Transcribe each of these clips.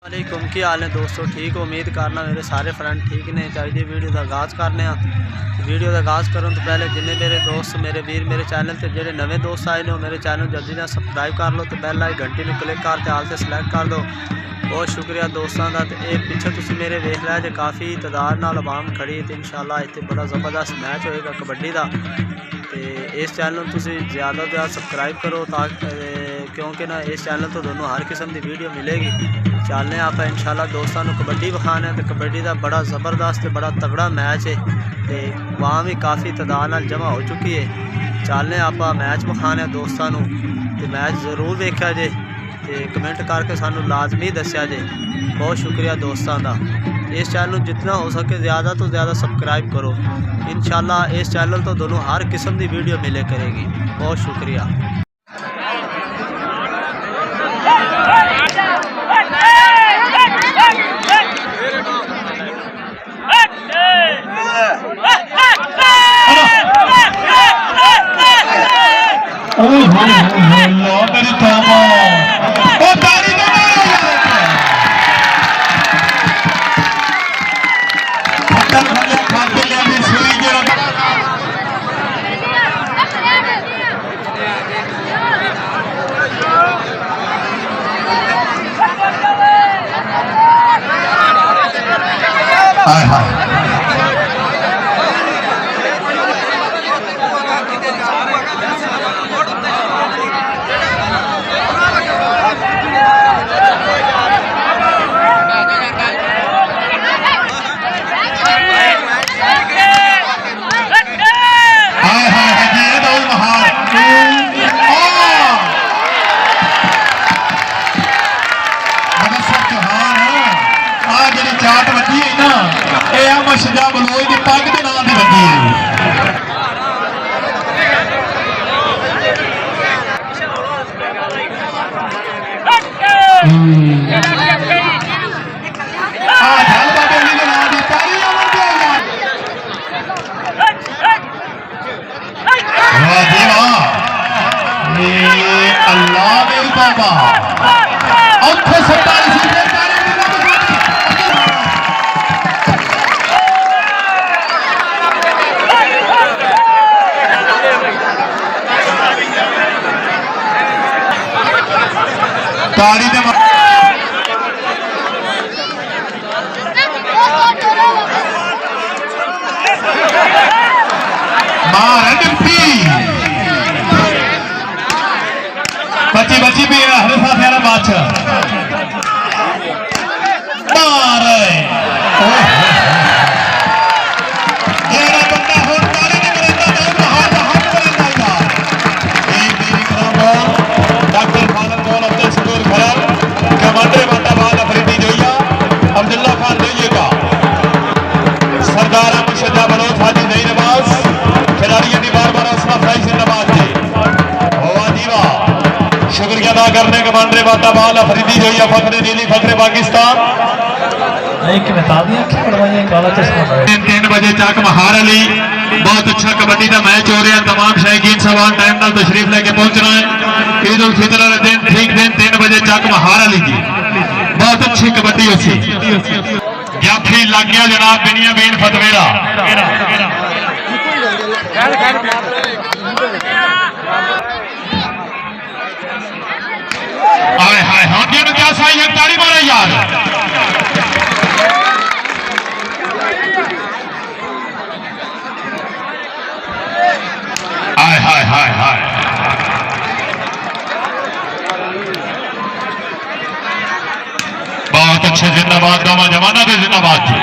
वालेकुम की हाल है दोस्तों। ठीक उम्मीद करना मेरे सारे फ्रेंड ठीक ने। चाहिए वीडियो का आगाज़ करने वीडियो का आगाज़ करूँ तो पहले जिन्हें मेरे दोस्त मेरे वीर मेरे चैनल से जो नवे दोस्त आए ने मेरे चैनल जल्दी ना सबसक्राइब कर लो तो बैल आई घंटी में क्लिक करते हाल से सिलेक्ट कर दो। बहुत शुक्रिया दोस्तों का। तो ये पिछले तुम मेरे वेख रहे जो काफ़ी तादाद नाल आवाम खड़ी तो इंशाल्लाह इतने बड़ा ज़बरदस्त मैच होएगा कबड्डी का। तो इस चैनल तुम ज़्यादा तो ज़्यादा सबसक्राइब करो क्योंकि ना इस चैनल तो दोनों हर किस्म की वीडियो मिलेगी। चलने आप इंशाल्लाह दोस्तों को कबड्डी विखाने तो कबड्डी का बड़ा ज़बरदस्त बड़ा तगड़ा मैच है तो वहाँ भी काफ़ी तादाद जमा हो चुकी है। चलने आप मैच विखाने दोस्तों तो मैच ज़रूर देखा जे तो कमेंट करके सानू लाजमी दसिया जे। बहुत शुक्रिया दोस्तों का। इस चैनल जितना हो सके ज़्यादा तो ज़्यादा सबसक्राइब करो। इंशाल्लाह इस चैनल तो दोनों हर किस्म की वीडियो मिले करेगी। बहुत शुक्रिया। चाट वजी है ना ये मशजा बलोच की पग के नाम से वजी है। अल्लाह मेरी तौबा औखे सट्टा ताड़ी दे मार डिप्टी बची बची भी हर साथ यार बादशाह मार करने के मानरे बाटा बाल अफरीदी जो या फखरे नीली फखरे पाकिस्तान 3 बजे चक महार अली। बहुत अच्छा कबड्डी का मैच हो रहा है। तमाम शायकीन सवाल टाइम नाल तशरीफ लेके पहुंच रहे हैं। ईद उल फितर वाले दिन ठीक दिन 3 बजे चक महार अली की बहुत अच्छी कबड्डी होती जाफी लग गया जनाब बिनियामीन फतवेरा। हाय हाय हाथियों ने क्या सही है ताड़ी मारे यार। हाय हाय हाय हाय बहुत अच्छे जिंदाबाद दोनों जमाना के जिंदाबाद जी।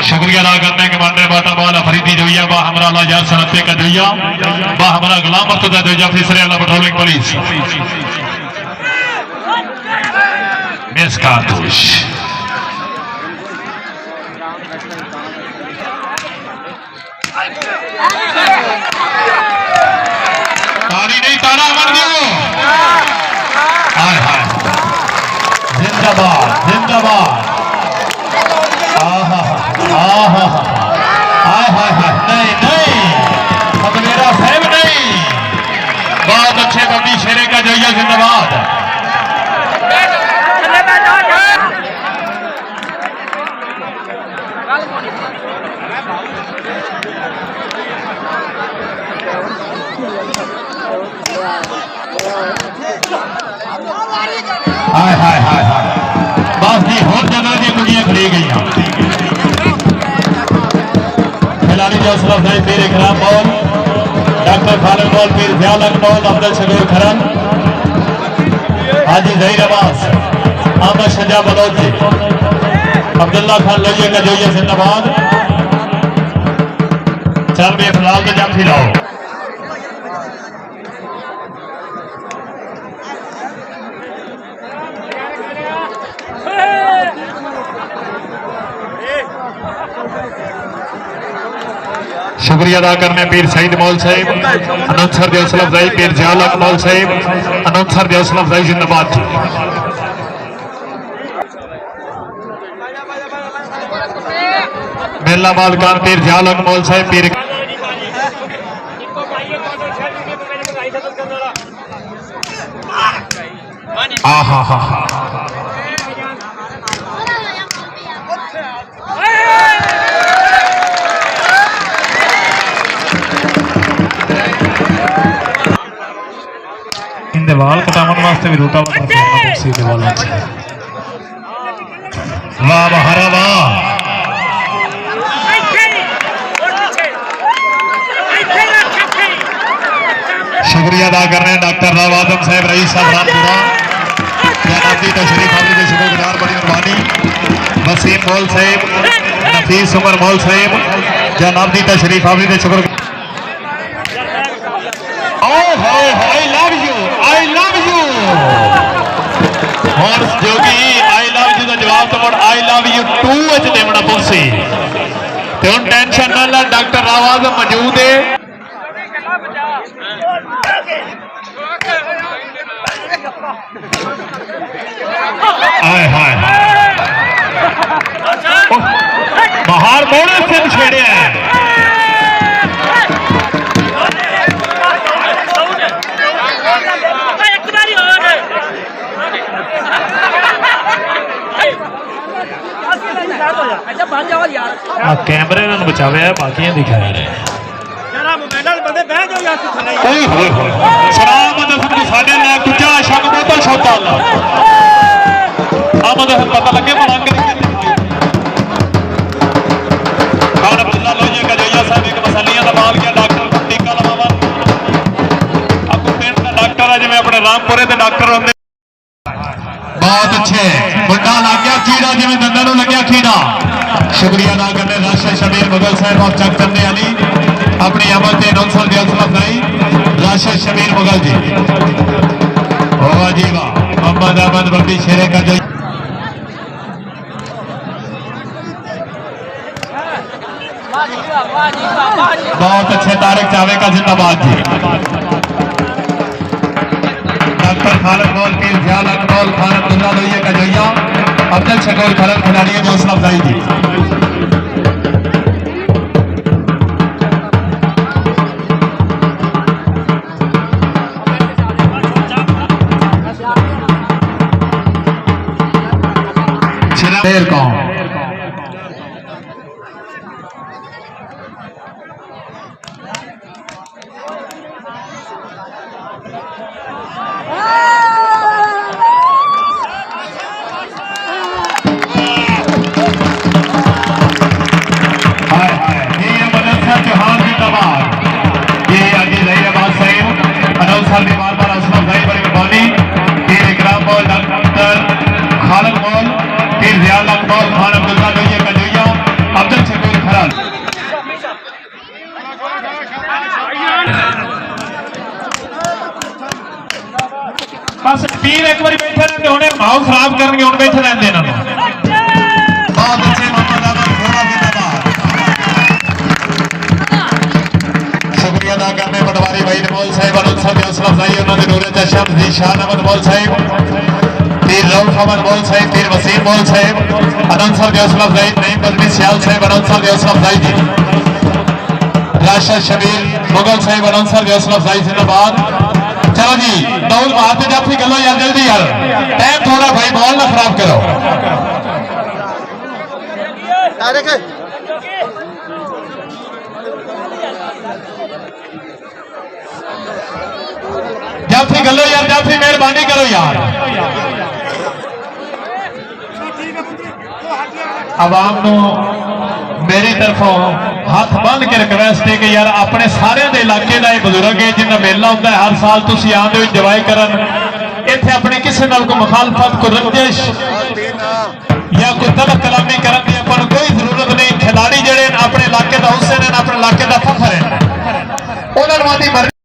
शुक्रिया अदा करने के मानने बाटा बाला फरीदी जोइया बा हमारा यार सनते का जोइया बा हमारा गुलाम मर्तजा जोइया फिसरे वाला पेट्रोलिंग पुलिस मिस कारतूस तारी नहीं तारा मर दो। हाय हाय जिंदाबाद जिंदाबाद। आहा आहा हाय हाय हाय नहीं नहीं फतवेरा साहब नहीं। बहुत अच्छे बंदी शेरे का जोइया जिंदाबाद। हौसला अफजाई पीर इकराम मौल, डॉक्टर खालिद मौल, पीर ज़ियाउल हक मौल, अब्दुल शकूर खरन, हाजी ज़हीर अब्बास, अहमद शजा बलोच जी, अब्दुल्ला खान लोहिया का जोइया जिंदाबाद। चल भी फिलहाल तो जाफी लाओ। शुक्रिया अदा करने पीर सईद मौल साहिब, अनंसर दी हौसला अफजाई पीर ज़ियाउल हक मौल साहिब, अनंसर दी हौसला अफजाई जिंदाबाद जी। मेला मालकान पीर ज़ियाउल हक मौल साहिब पीर इनके वाल कटावन वास्ते भी रोटा वाटर वाह बहारा वाह। शुक्रिया अदा कर रहे हैं डॉक्टर राव आदम साहब रईस साहब रामपुरा, जनाबी तशरीफ आपने के शुक्रगुजार, बड़ी मेहरबानी। वसीम मौल साहब, नफीस उमर मौल साहब, जनाबी तशरीफ आपने के शुक्र। आई लव यू और जोगी आई लव यू का जवाब तो आई लव यू टू अच देना पुलसी ते हुन टेंशन ना ला, डॉक्टर राव आदम मौजूद है। हाय हाय बाहर मोड़े से छेड़े हैं। कैमरे ने बचावे है, बाकी दिखाया है। पता लगे अब्दुल्ला लोहिया का जोइया साहब एक मसलियां का माल गया डॉक्टर टीका लवावा अब पिंड का डॉक्टर है जिवें अपने रामपुरे के डॉक्टर होंगे। बहुत अच्छे मुंडा लग गया कीड़ा जिवें दंदां नूं लग्या कीड़ा। शुक्रिया अदा करने राशिद शबीर मुगल साहब और चक चंदे अली अपनी अमल से नौसर दी हौसला अफजाई राशिद शबीर मुगल जी। वाह जी वाह। मोहम्मद अहमद बब्बी शेरे का जो बहुत अच्छे तारिक चावे का जिंदाबाद जी। डॉक्टर खालिद मौल, पीर ज़ियाउल हक मौल, खान अब्दुल्ला लोहिया का जोइया, अब्दुल शकूर खरन खिलाड़ी की हौसला अफजाई जी। देर कौन बस पीर एक बार बैठे रहते होने माहौल खराब करके हम बैठे रहते हैं। बहुत अच्छे शुक्रिया अदा करने पटवारी भाई मौल साहब अनंसर दी हौसला अफजाई उन्होंने नूरे चशम दी शान अहमद मौल साहब, पीर रऊफ अहमद मौल साहब, पीर वसीम मौल साहब अनंसर दी हौसला अफजाई, नईम बदमी सियाल साहब अनंसर दी हौसला अफजाई जी। राशिद शबीर मुगल साहब अनंसर दी हौसला अफजाई जिंदाबाद। चलो जी दौड़ मारते जाफी गलो यार जल्दी यार, टाइम थोड़ा भाई बॉल ना खराब करो। जाफी गलो यार, जाफी मेहरबानी करो यार। आवाम को मेरी तरफों हथ बन के रिक्वेस्ट है कि यार अपने सारे दे इलाके का यह बजुर्ग है जिन्हें मेला होता है हर साल तुम आते हो इंजॉय करन इतने अपनी किसी नाल कोई मुखालफत कोई रंजिश या कोई तलब कलामी करने की अपन कोई जरूरत नहीं। खिलाड़ी जड़े अपने इलाके का हुस्न है अपने इलाके का फखर है उन्होंने